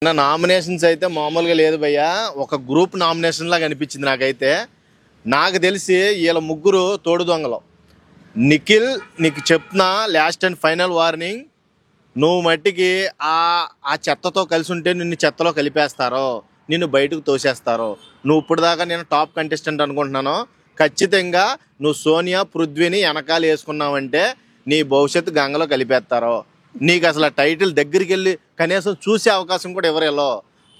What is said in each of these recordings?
నా నామినేషన్స్ అయితే మామూలుగా లేదు భయ్యా, ఒక గ్రూప్ నామినేషన్ లాగా అనిపించింది నాకైతే. నాకు తెలిసి వీళ్ళ ముగ్గురు తోడు దొంగలు. నిఖిల్, నీకు చెప్తున్నా లాస్ట్ అండ్ ఫైనల్ వార్నింగ్, నువ్వు మట్టికి ఆ చెత్తతో కలిసి ఉంటే నిన్ను చెత్తలో కలిపేస్తారో, నిన్ను బయటకు తోసేస్తారో. నువ్వు ఇప్పుడు దాకా నేను టాప్ కంటెస్టెంట్ అనుకుంటున్నాను. ఖచ్చితంగా నువ్వు సోనియా, పృథ్వీని వెనకాల వేసుకున్నావంటే నీ భవిష్యత్తు గంగలో కలిపేస్తారో. నీకు అసలు ఆ టైటిల్ దగ్గరికి వెళ్ళి కనీసం చూసే అవకాశం కూడా ఎవరెలో.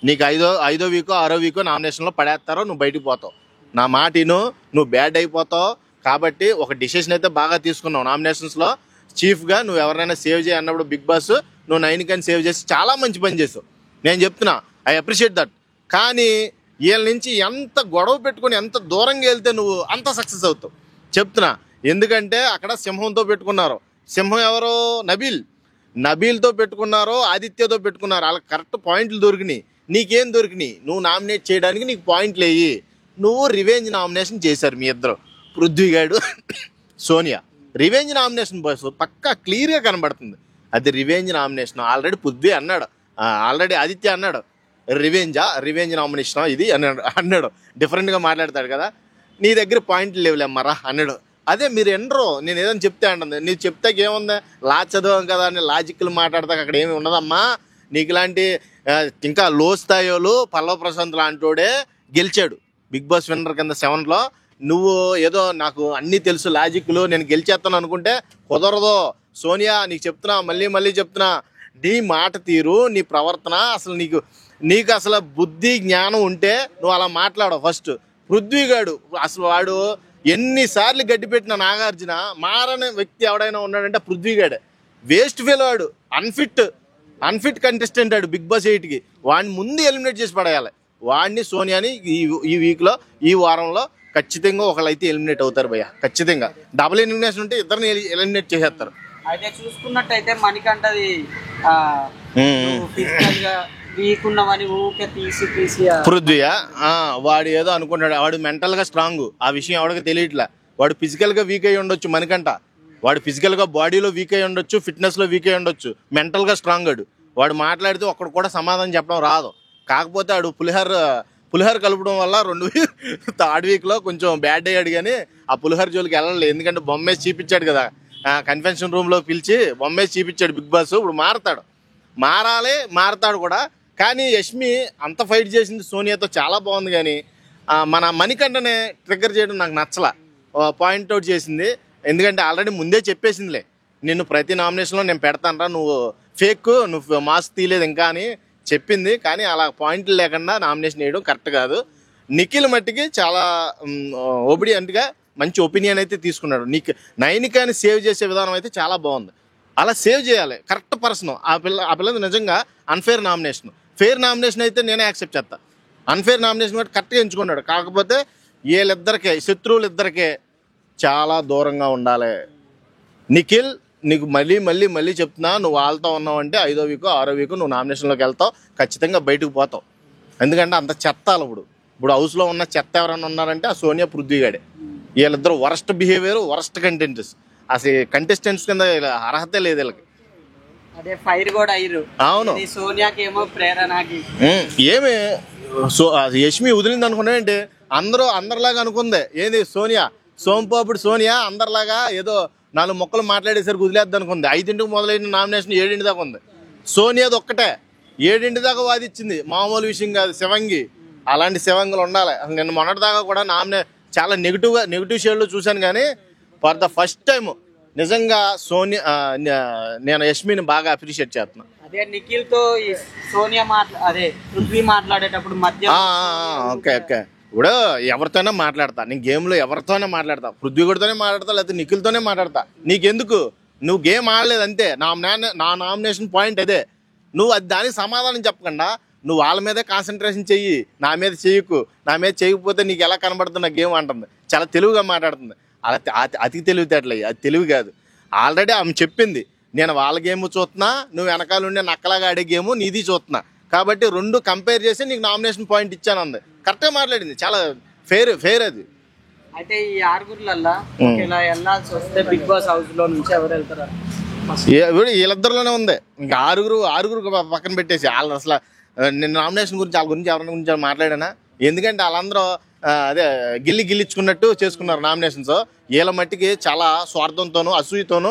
నీకు ఐదో వీకో 6వ వీకో నామినేషన్లో పడేస్తారో, నువ్వు బయటకు పోతావు. నా మాట విను, నువ్వు బ్యాడ్ అయిపోతావు. కాబట్టి ఒక డిసిషన్ అయితే బాగా తీసుకున్నావు నామినేషన్స్లో. చీఫ్గా నువ్వు ఎవరైనా సేవ్ చేయి అన్నప్పుడు బిగ్ బాస్ నువ్వు 9 కానీ సేవ్ చేసి చాలా మంచి పని చేసావు. నేను చెప్తున్నా, ఐ అప్రిషియేట్ దట్. కానీ వీళ్ళ నుంచి ఎంత గొడవ పెట్టుకుని ఎంత దూరంగా వెళ్తే నువ్వు అంత సక్సెస్ అవుతావు చెప్తున్నా. ఎందుకంటే అక్కడ సింహంతో పెట్టుకున్నారు. సింహం ఎవరో? నబీల్తో పెట్టుకున్నారో ఆదిత్యతో పెట్టుకున్నారు. వాళ్ళకి కరెక్ట్ పాయింట్లు దొరికినాయి. నీకేం దొరికినాయి? నువ్వు నామినేట్ చేయడానికి నీకు పాయింట్లు వేయి. నువ్వు రివెంజ్ నామినేషన్ చేశారు మీ ఇద్దరు, పృథ్వీగాడు సోనియా. రివెంజ్ నామినేషన్ బాస్ పక్కా క్లియర్గా కనబడుతుంది. అది రివెంజ్ నామినేషన్. ఆల్రెడీ పృథ్వీ అన్నాడు, ఆల్రెడీ ఆదిత్య అన్నాడు, రివెంజ్ నామినేషన్ ఇది అన్నాడు. డిఫరెంట్గా మాట్లాడతాడు కదా. నీ దగ్గర పాయింట్లు లేవులేమ్మరా అన్నాడు. అదే మీరు ఎండరు, నేను ఏదైనా చెప్తే అంటుంది. నీకు చెప్తాక ఏముంది, చదవం కదా అని లాజిక్లు మాట్లాడతాక అక్కడ ఏమి ఉండదమ్మా. నీకు ఇలాంటి ఇంకా లో స్థాయిలో పల్లవ ప్రశాంత్ లాంటోడే గెలిచాడు బిగ్ బాస్ విన్నర్ కింద 7లో. నువ్వు ఏదో నాకు అన్నీ తెలుసు లాజిక్లు, నేను గెలిచేస్తాను అనుకుంటే కుదరదు. సోనియా, నీకు చెప్తున్నా, మళ్ళీ చెప్తున్నా, నీ మాట తీరు, నీ ప్రవర్తన, అసలు నీకు అసలు బుద్ధి జ్ఞానం ఉంటే నువ్వు అలా మాట్లాడవు. ఫస్ట్ పృథ్వీగాడు అసలు వాడు ఎన్నిసార్లు గడ్డిపెట్టిన నాగార్జున మారని వ్యక్తి ఎవడైనా ఉన్నాడంటే పృథ్వీగాడే. వేస్ట్ ఫెయిల్ వాడు, అన్ఫిట్ కంటెస్టెంట్ వాడు బిగ్ బాస్ 8కి. వాడిని ముందు ఎలిమినేట్ చేసి పడేయాలి. వాడిని సోనియాని ఈ వీక్లో, ఈ వారంలో ఖచ్చితంగా ఒకళ్ళైతే ఎలిమినేట్ అవుతారు భయ్య. ఖచ్చితంగా డబుల్ ఎలిమినేషన్ ఉంటే ఇద్దరిని ఎలిమినేట్ చేసేస్తారు. అయితే చూసుకున్నట్టయితే మనకంటది వీకున్నవని ఊకే తీసి పృథ్వీయా వాడు ఏదో అనుకుంటాడు. వాడు మెంటల్గా స్ట్రాంగ్, ఆ విషయం ఎవడికి తెలియట్లే. వాడు ఫిజికల్గా వీక్ అయి ఉండొచ్చు మనకంట. వాడు ఫిజికల్గా బాడీలో వీక్ అయి ఉండొచ్చు, ఫిట్నెస్లో వీక్ అయి ఉండొచ్చు, మెంటల్గా స్ట్రాంగ్. వాడు మాట్లాడితే ఒక్కడు కూడా సమాధానం చెప్పడం రాదు. కాకపోతే వాడు పులిహోర కలపడం వల్ల 3rd వీక్లో కొంచెం బ్యాడ్ అయ్యాడు. కానీ ఆ పులిహోర జోలికి వెళ్ళలేదు. ఎందుకంటే బొమ్మేసి చూపించాడు కదా, కన్వెన్షన్ రూమ్లో పిలిచి బొమ్మేసి చూపించాడు బిగ్ బాస్. ఇప్పుడు మారతాడు కూడా. కానీ యష్మి అంత ఫైట్ చేసింది సోనియాతో చాలా బాగుంది. కానీ మన మణికంఠనే ట్రిగ్గర్ చేయడం నాకు నచ్చలా. పాయింట్అవుట్ చేసింది. ఎందుకంటే ఆల్రెడీ ముందే చెప్పేసిందిలే, నిన్ను ప్రతి నామినేషన్లో నేను పెడతానరా, నువ్వు ఫేక్, నువ్వు మాస్క్ తీయలేదు ఇంకా అని చెప్పింది. కానీ అలా పాయింట్లు లేకుండా నామినేషన్ వేయడం కరెక్ట్ కాదు. నిఖిల్ మట్టికి చాలా ఒబిడియంట్గా మంచి ఒపీనియన్ అయితే తీసుకున్నాడు. నైనికాని సేవ్ చేసే విధానం అయితే చాలా బాగుంది. అలా సేవ్ చేయాలి, కరెక్ట్ పర్సన్. ఆ పిల్లది నిజంగా అన్ఫేర్ నామినేషన్. ఫెయిర్ నామినేషన్ అయితే నేనే యాక్సెప్ట్ చేస్తా. అన్ఫేర్ నామినేషన్ కూడా కరెక్ట్గా ఎంచుకున్నాడు. కాకపోతే వీళ్ళిద్దరికే, శత్రువులిద్దరికే చాలా దూరంగా ఉండాలి. నిఖిల్, నీకు మళ్ళీ చెప్తున్నా, నువ్వు వాళ్ళతో ఉన్నావంటే 5వ వీకో 6వ వీకో నువ్వు నామినేషన్లోకి వెళ్తావు, ఖచ్చితంగా బయటకు పోతావు. ఎందుకంటే అంత చెత్తాలి. ఇప్పుడు హౌస్లో ఉన్న చెత్త ఎవరైనా ఉన్నారంటే ఆ సోనియా, పృథ్వీగాడే. వీళ్ళిద్దరు వరస్ట్ బిహేవియర్, వరస్ట్ కంటెంట్స్. అసలు కంటెస్టెంట్స్ కింద అర్హత లేదు వీళ్ళకి. అదే ఫైర్ కూడా అయ్యారు. అవును, సోనియాకి ఏమో ప్రేరణకి ఏమి యష్మి వదిలింది అనుకున్నావేంటి? అందరిలాగా అనుకుందే. ఏంది సోనియా, సోంపాపుడు సోనియా అందరిలాగా ఏదో 4 మొక్కలు మాట్లాడేసరికి వదిలేద్ది అనుకుంది. 5ంటికి మొదలైన నామినేషన్ 7 దాకా ఉంది. సోనియాది ఒక్కటే 7 దాకా వాదిచ్చింది. మామూలు విషయం కాదు. శివంగి, అలాంటి శివంగులు ఉండాలి. నేను మొన్నటిదాకా కూడా చాలా నెగిటివ్ షేడ్లో చూశాను. కానీ ఫర్ ద ఫస్ట్ టైం నిజంగా నేను యష్మిని బాగా అప్రిషియేట్ చేస్తున్నా. అదే నిఖిల్ తో సోనియా పృథ్వీ మాట్లాడేటప్పుడు మధ్య ఓకే ఇప్పుడు ఎవరితోనే మాట్లాడతా, నేను గేమ్లో ఎవరితోనే మాట్లాడతా. పృథ్వీ కూడాతోనే మాట్లాడతా, లేకపోతే నిఖిల్తోనే మాట్లాడతా. నీకెందుకు? నువ్వు గేమ్ ఆడలేదు అంతే. నా నామినేషన్ పాయింట్ అదే. నువ్వు అది దానికి సమాధానం చెప్పకుండా నువ్వు వాళ్ళ మీదే కాన్సన్ట్రేషన్ చెయ్యి, నా మీద చేయకు. నా మీద చేయకపోతే నీకు ఎలా కనబడుతున్న గేమ్ అంటుంది. చాలా తెలివిగా మాట్లాడుతుంది. అలా అతి తెలివితేటలు, అది తెలివి కాదు. ఆల్రెడీ ఆమె చెప్పింది, నేను వాళ్ళ గేమ్ చూస్తున్నా, నువ్వు వెనకాల ఉండే నక్కలాగా ఆడే గేమ్ నీది చూస్తున్నా, కాబట్టి 2 కంపేర్ చేసి నీకు నామినేషన్ పాయింట్ ఇచ్చాను అంది. కరెక్ట్గా మాట్లాడింది, చాలా ఫెయిర్ అది. అయితే ఈ 6గురులల్లా ఇలా వెళ్ళాల్సి వస్తే బిగ్ బాస్ హౌస్ లో నుంచి ఎవరు వెళ్తారా? వీళ్ళిద్దరిలోనే ఉంది. ఇంకా ఆరుగురు పక్కన పెట్టేసి వాళ్ళు అసలు నేను నామినేషన్ గురించి వాళ్ళ గురించి ఎవరి గురించి మాట్లాడానా? ఎందుకంటే వాళ్ళందరూ అదే గిల్లిచ్చుకున్నట్టు చేసుకున్నారు నామినేషన్స్. వీళ్ళ మట్టికి చాలా స్వార్థంతోనూ అసూయతోనూ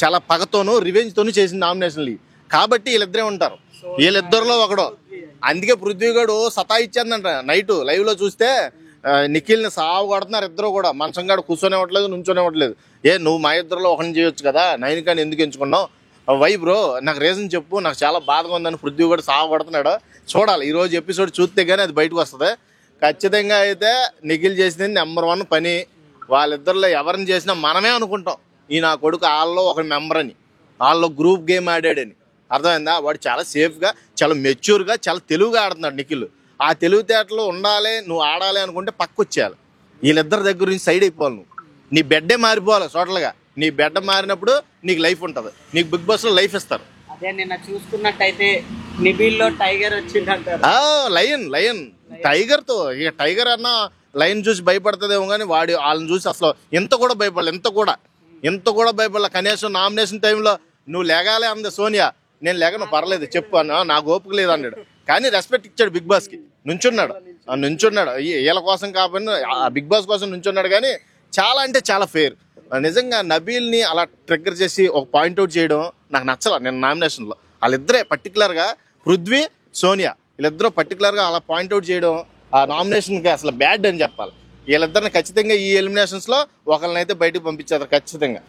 చాలా పగతోనూ రివెంజ్తోనూ చేసిన నామినేషన్లు. కాబట్టి వీళ్ళిద్దరే ఉంటారు, వీళ్ళిద్దరిలో ఒకడు. అందుకే పృథ్వీగాడు సతాయిచ్చేందంట. నైట్ లైవ్లో చూస్తే నిఖిల్ని సాగు కొడుతున్నారు ఇద్దరు కూడా. మంచంగాడు కూర్చొనివ్వట్లేదు, నుంచొనివ్వట్లేదు. నువ్వు మా ఇద్దరులో ఒకరిని చేయొచ్చు కదా, నైనికాని ఎందుకు ఎంచుకున్నావు? వై బ్రో, నాకు రీజన్ చెప్పు, నాకు చాలా బాధగా ఉందని పృథ్వీ కూడా సాగు కొడుతున్నాడు. చూడాలి ఈరోజు ఎపిసోడ్ చూస్తే కానీ అది బయటకు వస్తుంది ఖచ్చితంగా. అయితే నిఖిల్ చేసింది నెంబర్ 1 పని. వాళ్ళిద్దరిలో ఎవరిని చేసినా మనమే అనుకుంటాం ఈ నా కొడుకు వాళ్ళలో ఒక మెంబర్ అని, వాళ్ళలో గ్రూప్ గేమ్ ఆడాడని. అర్థమైందా? వాడు చాలా సేఫ్గా, చాలా మెచ్యూర్గా, చాలా తెలివిగా ఆడుతున్నాడు నిఖిల్. ఆ తెలివితేటలు ఉండాలి, నువ్వు ఆడాలి అనుకుంటే పక్కొచ్చేయాలి. వీళ్ళిద్దరి దగ్గర నుంచి సైడ్ అయిపోవాలి. నువ్వు నీ బెడ్డే మారిపోవాలి టోటల్గా. నీ బెడ్ మారినప్పుడు నీకు లైఫ్ ఉంటుంది, నీకు బిగ్ బాస్లో లైఫ్ ఇస్తారు. అదే నిన్న చూసుకున్నట్టయితే నిబిల్లో టైగర్ వచ్చిందంటారు. లయన్ టైగర్తో ఇక టైగర్ అన్న లయన్ చూసి భయపడుతుందేమో కానీ వాళ్ళని చూసి అసలు ఎంత కూడా భయపడలే. కనీసం నామినేషన్ టైంలో నువ్వు లేగాలే అంది సోనియా. నేను లేగను, పర్లేదు చెప్పు అన్న, నాకు ఓపిక లేదు అన్నాడు. కానీ రెస్పెక్ట్ ఇచ్చాడు బిగ్ బాస్కి. నుంచున్నాడు వీళ్ళ కోసం కాకపోయినా బిగ్ బాస్ కోసం నుంచున్నాడు. కానీ చాలా అంటే చాలా ఫెయిర్. నిజంగా నబీల్ని అలా ట్రిగ్గర్ చేసి ఒక పాయింట్అవుట్ చేయడం నాకు నచ్చల. నేను నామినేషన్లో వాళ్ళిద్దరే పర్టికులర్గా పృథ్వీ సోనియా వీళ్ళిద్దరూ పర్టికులర్గా అలా పాయింట్అవుట్ చేయడం ఆ నామినేషన్కి అసలు బ్యాడ్ అని చెప్పాలి. వీళ్ళిద్దరిని ఖచ్చితంగా ఈ ఎలిమినేషన్స్లో ఒకరినైతే బయటకు పంపించారు ఖచ్చితంగా.